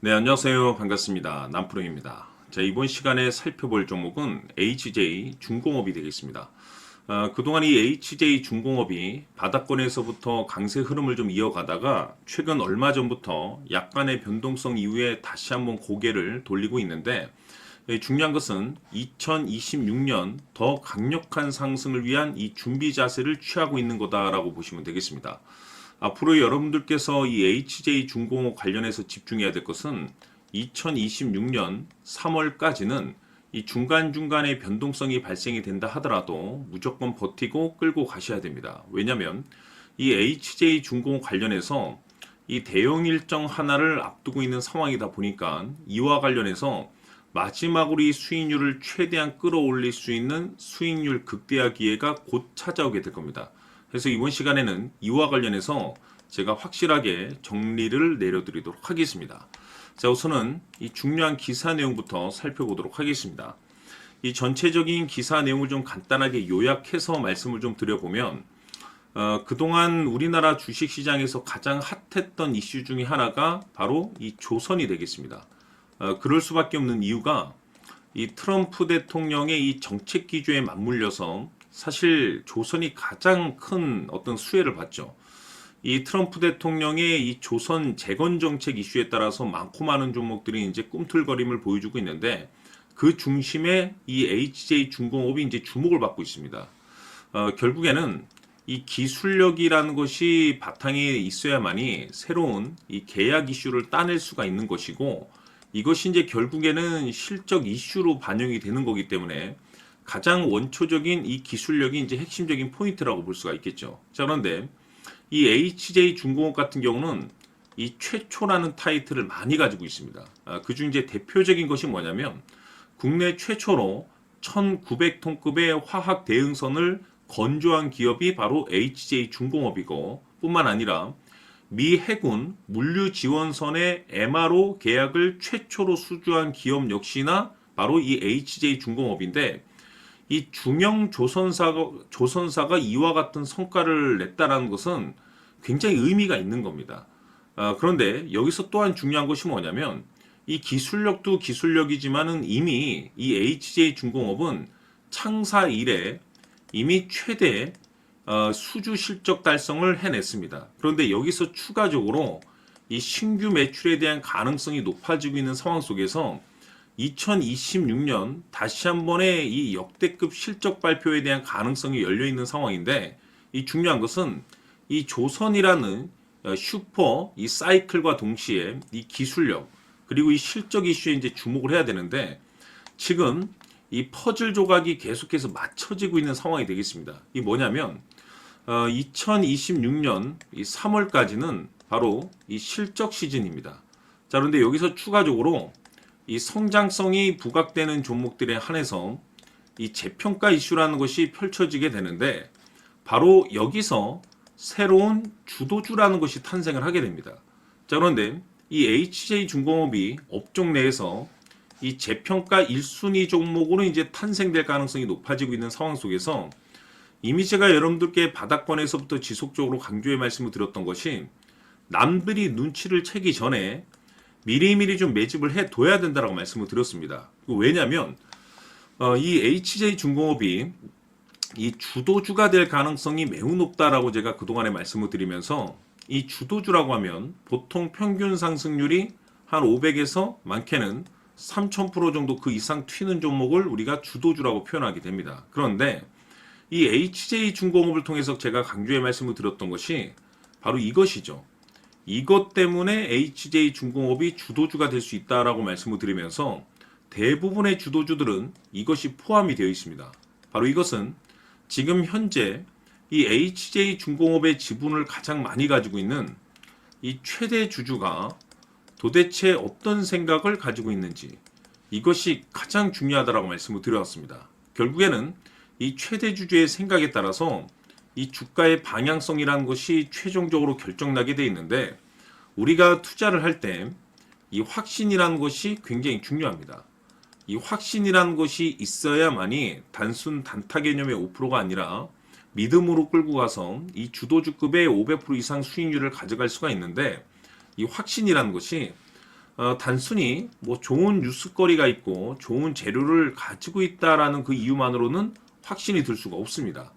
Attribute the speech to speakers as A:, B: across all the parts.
A: 네, 안녕하세요. 반갑습니다. 남프로입니다. 자, 이번 시간에 살펴볼 종목은 HJ 중공업이 되겠습니다. 그동안 이 HJ 중공업이 바닥권에서부터 강세 흐름을 좀 이어가다가 최근 얼마 전부터 약간의 변동성 이후에 다시 한번 고개를 돌리고 있는데, 중요한 것은 2026년 더 강력한 상승을 위한 이 준비 자세를 취하고 있는 거다라고 보시면 되겠습니다. 앞으로 여러분들께서 이 HJ 중공업 관련해서 집중해야 될 것은 2026년 3월까지는 이 중간중간에 변동성이 발생이 된다 하더라도 무조건 버티고 끌고 가셔야 됩니다. 왜냐하면 이 HJ 중공업 관련해서 이 대형 일정 하나를 앞두고 있는 상황이다 보니까 이와 관련해서 마지막으로 이 수익률을 최대한 끌어올릴 수 있는 수익률 극대화 기회가 곧 찾아오게 될 겁니다. 그래서 이번 시간에는 이와 관련해서 제가 확실하게 정리를 내려드리도록 하겠습니다. 자, 우선은 이 중요한 기사 내용부터 살펴보도록 하겠습니다. 이 전체적인 기사 내용을 좀 간단하게 요약해서 말씀을 좀 드려보면, 그동안 우리나라 주식시장에서 가장 핫했던 이슈 중에 하나가 바로 이 조선이 되겠습니다. 그럴 수밖에 없는 이유가 이 트럼프 대통령의 이 정책 기조에 맞물려서 사실 조선이 가장 큰 어떤 수혜를 받죠. 이 트럼프 대통령의 이 조선 재건 정책 이슈에 따라서 많고 많은 종목들이 이제 꿈틀거림을 보여주고 있는데, 그 중심에 이 HJ 중공업이 이제 주목을 받고 있습니다. 결국에는 이 기술력이라는 것이 바탕에 있어야만이 새로운 이 계약 이슈를 따낼 수가 있는 것이고, 이것이 이제 결국에는 실적 이슈로 반영이 되는 거기 때문에 가장 원초적인 이 기술력이 이제 핵심적인 포인트라고 볼 수가 있겠죠. 자, 그런데 이 HJ 중공업 같은 경우는 이 최초라는 타이틀을 많이 가지고 있습니다. 그중 이제 대표적인 것이 뭐냐면 국내 최초로 1900톤급의 화학 대응선을 건조한 기업이 바로 HJ 중공업이고, 뿐만 아니라 미 해군 물류 지원선의 MRO 계약을 최초로 수주한 기업 역시나 바로 이 HJ 중공업인데, 이 중형 조선사가 이와 같은 성과를 냈다라는 것은 굉장히 의미가 있는 겁니다. 그런데 여기서 또한 중요한 것이 뭐냐면 이 기술력도 기술력이지만은 이미 이 HJ 중공업은 창사 이래 이미 최대 수주 실적 달성을 해냈습니다. 그런데 여기서 추가적으로 이 신규 매출에 대한 가능성이 높아지고 있는 상황 속에서 2026년 다시 한 번의 이 역대급 실적 발표에 대한 가능성이 열려 있는 상황인데, 이 중요한 것은 이 조선이라는 슈퍼 이 사이클과 동시에 이 기술력 그리고 이 실적 이슈에 이제 주목을 해야 되는데, 지금 이 퍼즐 조각이 계속해서 맞춰지고 있는 상황이 되겠습니다. 이 뭐냐면 2026년 이 3월까지는 바로 이 실적 시즌입니다. 자, 그런데 여기서 추가적으로 이 성장성이 부각되는 종목들에 한해서 이 재평가 이슈라는 것이 펼쳐지게 되는데, 바로 여기서 새로운 주도주라는 것이 탄생을 하게 됩니다. 자, 그런데 이 HJ 중공업이 업종 내에서 이 재평가 1순위 종목으로 이제 탄생될 가능성이 높아지고 있는 상황 속에서 이미 제가 여러분들께 바닥권에서부터 지속적으로 강조의 말씀을 드렸던 것이, 남들이 눈치를 채기 전에 미리미리 좀 매집을 해둬야 된다라고 말씀을 드렸습니다. 왜냐하면 이 HJ 중공업이 이 주도주가 될 가능성이 매우 높다라고 제가 그동안에 말씀을 드리면서, 이 주도주라고 하면 보통 평균 상승률이 한 500에서 많게는 3000% 정도 그 이상 튀는 종목을 우리가 주도주라고 표현하게 됩니다. 그런데 이 HJ 중공업을 통해서 제가 강조의 말씀을 드렸던 것이 바로 이것이죠. 이것 때문에 HJ 중공업이 주도주가 될 수 있다라고 말씀을 드리면서, 대부분의 주도주들은 이것이 포함이 되어 있습니다. 바로 이것은 지금 현재 이 HJ 중공업의 지분을 가장 많이 가지고 있는 이 최대 주주가 도대체 어떤 생각을 가지고 있는지, 이것이 가장 중요하다라고 말씀을 드렸습니다. 결국에는 이 최대 주주의 생각에 따라서 이 주가의 방향성이라는 것이 최종적으로 결정나게 돼 있는데, 우리가 투자를 할 때 이 확신이라는 것이 굉장히 중요합니다. 이 확신이라는 것이 있어야만이 단순 단타 개념의 5%가 아니라 믿음으로 끌고 가서 이 주도주급의 500% 이상 수익률을 가져갈 수가 있는데, 이 확신이라는 것이 단순히 뭐 좋은 뉴스거리가 있고 좋은 재료를 가지고 있다라는 그 이유만으로는 확신이 들 수가 없습니다.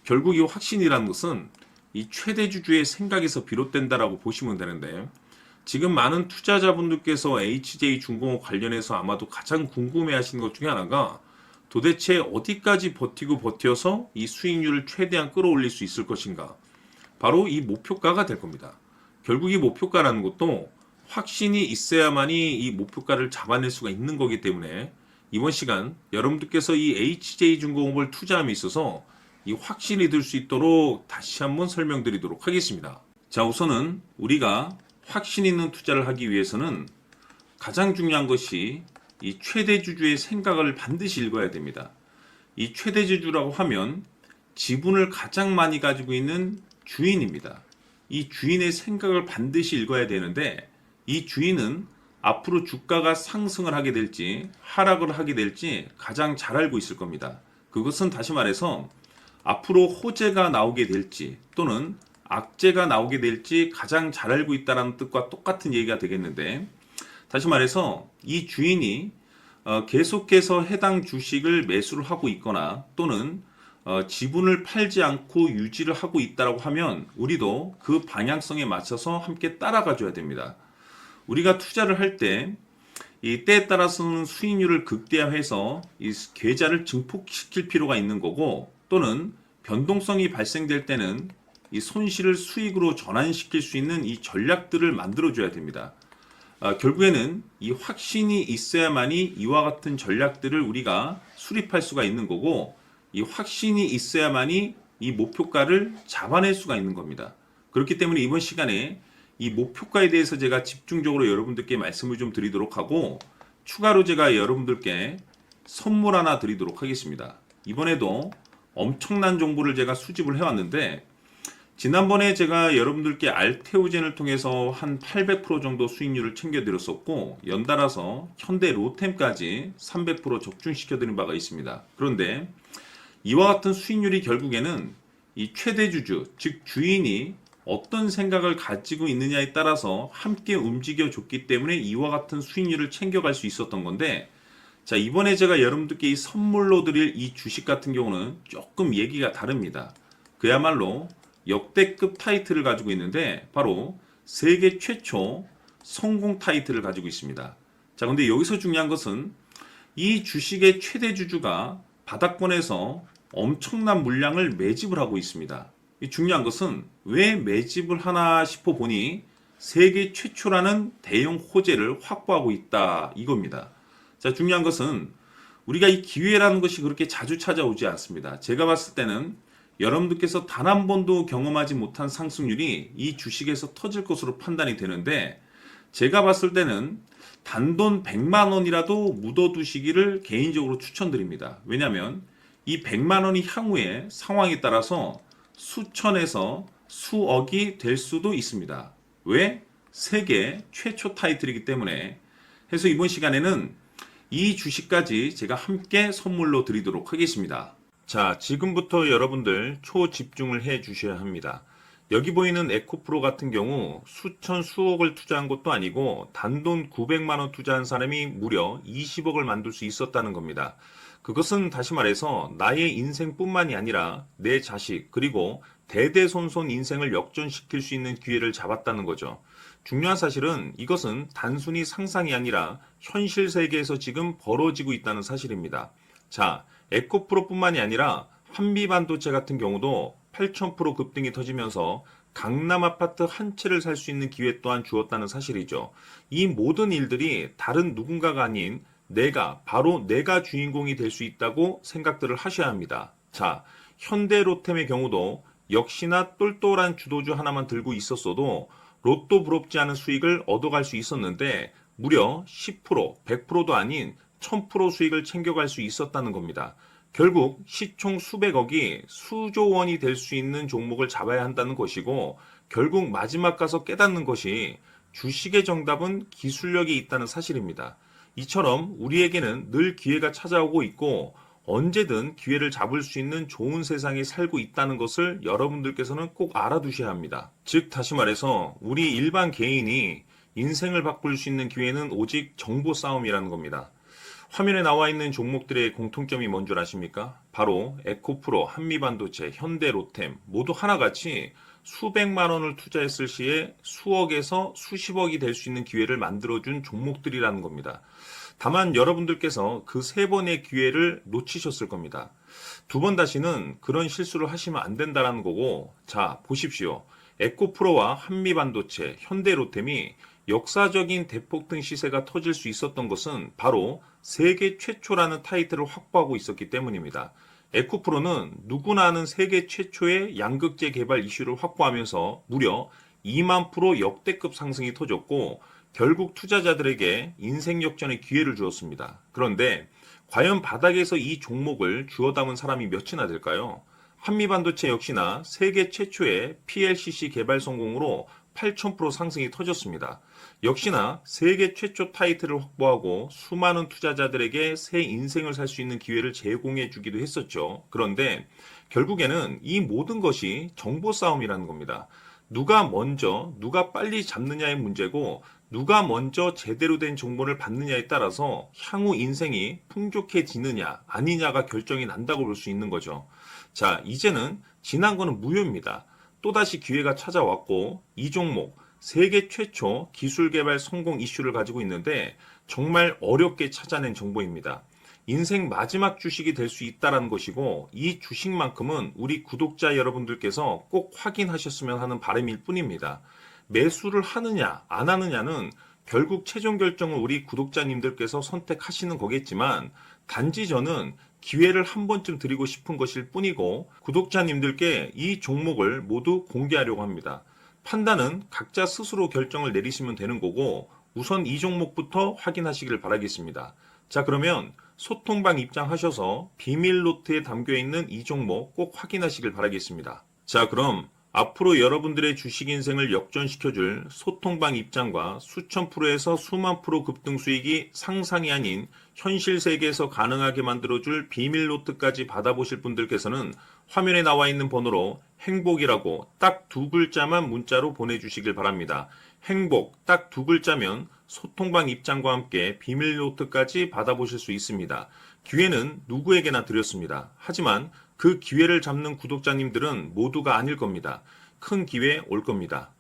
A: 결국 이 확신이라는 것은 이 최대주주의 생각에서 비롯된다라고 보시면 되는데, 지금 많은 투자자분들께서 HJ중공업 관련해서 아마도 가장 궁금해하시는 것 중에 하나가 도대체 어디까지 버티고 버텨서 이 수익률을 최대한 끌어올릴 수 있을 것인가, 바로 이 목표가가 될 겁니다. 결국 이 목표가라는 것도 확신이 있어야만이 이 목표가를 잡아낼 수가 있는 거기 때문에 이번 시간 여러분들께서 이 HJ중공업을 투자함에 있어서 이 확신이 들 수 있도록 다시 한번 설명드리도록 하겠습니다. 자, 우선은 우리가 확신 있는 투자를 하기 위해서는 가장 중요한 것이 이 최대주주의 생각을 반드시 읽어야 됩니다. 이 최대주주라고 하면 지분을 가장 많이 가지고 있는 주인입니다. 이 주인의 생각을 반드시 읽어야 되는데, 이 주인은 앞으로 주가가 상승을 하게 될지 하락을 하게 될지 가장 잘 알고 있을 겁니다. 그것은 다시 말해서 앞으로 호재가 나오게 될지 또는 악재가 나오게 될지 가장 잘 알고 있다는 뜻과 똑같은 얘기가 되겠는데, 다시 말해서 이 주인이 계속해서 해당 주식을 매수를 하고 있거나 또는 지분을 팔지 않고 유지를 하고 있다고 하면 우리도 그 방향성에 맞춰서 함께 따라가 줘야 됩니다. 우리가 투자를 할 때 이 때에 따라서는 수익률을 극대화해서 이 계좌를 증폭시킬 필요가 있는 거고, 또는 변동성이 발생될 때는 이 손실을 수익으로 전환시킬 수 있는 이 전략들을 만들어줘야 됩니다. 결국에는 이 확신이 있어야만이 이와 같은 전략들을 우리가 수립할 수가 있는 거고, 이 확신이 있어야만이 이 목표가를 잡아낼 수가 있는 겁니다. 그렇기 때문에 이번 시간에 이 목표가에 대해서 제가 집중적으로 여러분들께 말씀을 좀 드리도록 하고, 추가로 제가 여러분들께 선물 하나 드리도록 하겠습니다. 이번에도 엄청난 정보를 제가 수집을 해왔는데, 지난번에 제가 여러분들께 알테오젠을 통해서 한 800% 정도 수익률을 챙겨드렸었고, 연달아서 현대 로템까지 300% 적중시켜드린 바가 있습니다. 그런데 이와 같은 수익률이 결국에는 이 최대주주, 즉 주인이 어떤 생각을 가지고 있느냐에 따라서 함께 움직여 줬기 때문에 이와 같은 수익률을 챙겨갈 수 있었던 건데, 자, 이번에 제가 여러분들께 이 선물로 드릴 이 주식 같은 경우는 조금 얘기가 다릅니다. 그야말로 역대급 타이틀을 가지고 있는데 바로 세계 최초 성공 타이틀을 가지고 있습니다. 자, 근데 여기서 중요한 것은 이 주식의 최대주주가 바닥권에서 엄청난 물량을 매집을 하고 있습니다. 이 중요한 것은 왜 매집을 하나 싶어 보니 세계 최초라는 대형 호재를 확보하고 있다, 이겁니다. 자, 중요한 것은 우리가 이 기회라는 것이 그렇게 자주 찾아오지 않습니다. 제가 봤을 때는 여러분들께서 단 한 번도 경험하지 못한 상승률이 이 주식에서 터질 것으로 판단이 되는데, 제가 봤을 때는 단돈 100만 원이라도 묻어두시기를 개인적으로 추천드립니다. 왜냐하면 이 100만 원이 향후에 상황에 따라서 수천에서 수억이 될 수도 있습니다. 왜? 세계 최초 타이틀이기 때문에. 해서 이번 시간에는 이 주식까지 제가 함께 선물로 드리도록 하겠습니다. 자, 지금부터 여러분들 초집중을 해 주셔야 합니다. 여기 보이는 에코프로 같은 경우 수천 수억을 투자한 것도 아니고 단돈 900만 원 투자한 사람이 무려 20억을 만들 수 있었다는 겁니다. 그것은 다시 말해서 나의 인생뿐만이 아니라 내 자식 그리고 대대손손 인생을 역전시킬 수 있는 기회를 잡았다는 거죠. 중요한 사실은 이것은 단순히 상상이 아니라 현실 세계에서 지금 벌어지고 있다는 사실입니다. 자, 에코프로뿐만이 아니라 한미반도체 같은 경우도 8,000% 급등이 터지면서 강남 아파트 한 채를 살 수 있는 기회 또한 주었다는 사실이죠. 이 모든 일들이 다른 누군가가 아닌 바로 내가 주인공이 될 수 있다고 생각들을 하셔야 합니다. 자, 현대로템의 경우도 역시나 똘똘한 주도주 하나만 들고 있었어도 로또 부럽지 않은 수익을 얻어갈 수 있었는데 무려 10%, 100%도 아닌 1000% 수익을 챙겨갈 수 있었다는 겁니다. 결국 시총 수백억이 수조 원이 될 수 있는 종목을 잡아야 한다는 것이고, 결국 마지막 가서 깨닫는 것이 주식의 정답은 기술력이 있다는 사실입니다. 이처럼 우리에게는 늘 기회가 찾아오고 있고 언제든 기회를 잡을 수 있는 좋은 세상에 살고 있다는 것을 여러분들께서는 꼭 알아두셔야 합니다. 즉 다시 말해서 우리 일반 개인이 인생을 바꿀 수 있는 기회는 오직 정보 싸움이라는 겁니다. 화면에 나와 있는 종목들의 공통점이 뭔 줄 아십니까? 바로 에코프로, 한미반도체, 현대로템 모두 하나같이 수백만 원을 투자했을 시에 수억에서 수십억이 될 수 있는 기회를 만들어준 종목들이라는 겁니다. 다만 여러분들께서 그 세 번의 기회를 놓치셨을 겁니다. 두 번 다시는 그런 실수를 하시면 안 된다는 거고, 자, 보십시오. 에코프로와 한미반도체, 현대로템이 역사적인 대폭등 시세가 터질 수 있었던 것은 바로 세계 최초라는 타이틀을 확보하고 있었기 때문입니다. 에코프로는 누구나 아는 세계 최초의 양극재 개발 이슈를 확보하면서 무려 2만 프로 역대급 상승이 터졌고 결국 투자자들에게 인생 역전의 기회를 주었습니다. 그런데 과연 바닥에서 이 종목을 주워 담은 사람이 몇이나 될까요? 한미반도체 역시나 세계 최초의 PLCC 개발 성공으로 8,000% 상승이 터졌습니다. 역시나 세계 최초 타이틀을 확보하고 수많은 투자자들에게 새 인생을 살 수 있는 기회를 제공해 주기도 했었죠. 그런데 결국에는 이 모든 것이 정보 싸움이라는 겁니다. 누가 먼저, 누가 빨리 잡느냐의 문제고 누가 먼저 제대로 된 정보를 받느냐에 따라서 향후 인생이 풍족해지느냐 아니냐가 결정이 난다고 볼 수 있는 거죠. 자, 이제는 지난 거는 무효입니다. 또다시 기회가 찾아왔고 이 종목 세계 최초 기술 개발 성공 이슈를 가지고 있는데 정말 어렵게 찾아낸 정보입니다. 인생 마지막 주식이 될 수 있다는 것이고 이 주식만큼은 우리 구독자 여러분들께서 꼭 확인하셨으면 하는 바람일 뿐입니다. 매수를 하느냐 안 하느냐는 결국 최종 결정을 우리 구독자님들께서 선택하시는 거겠지만 단지 저는 기회를 한 번쯤 드리고 싶은 것일 뿐이고 구독자님들께 이 종목을 모두 공개하려고 합니다. 판단은 각자 스스로 결정을 내리시면 되는 거고 우선 이 종목부터 확인하시길 바라겠습니다. 자, 그러면 소통방 입장하셔서 비밀 노트에 담겨있는 이 종목 꼭 확인하시길 바라겠습니다. 자, 그럼 앞으로 여러분들의 주식 인생을 역전시켜줄 소통방 입장과 수천 프로에서 수만 프로 급등 수익이 상상이 아닌 현실 세계에서 가능하게 만들어줄 비밀 노트까지 받아보실 분들께서는 화면에 나와 있는 번호로 행복이라고 딱 두 글자만 문자로 보내주시길 바랍니다. 행복 딱 두 글자면 소통방 입장과 함께 비밀 노트까지 받아보실 수 있습니다. 기회는 누구에게나 드렸습니다. 하지만 그 기회를 잡는 구독자님들은 모두가 아닐 겁니다. 큰 기회 올 겁니다.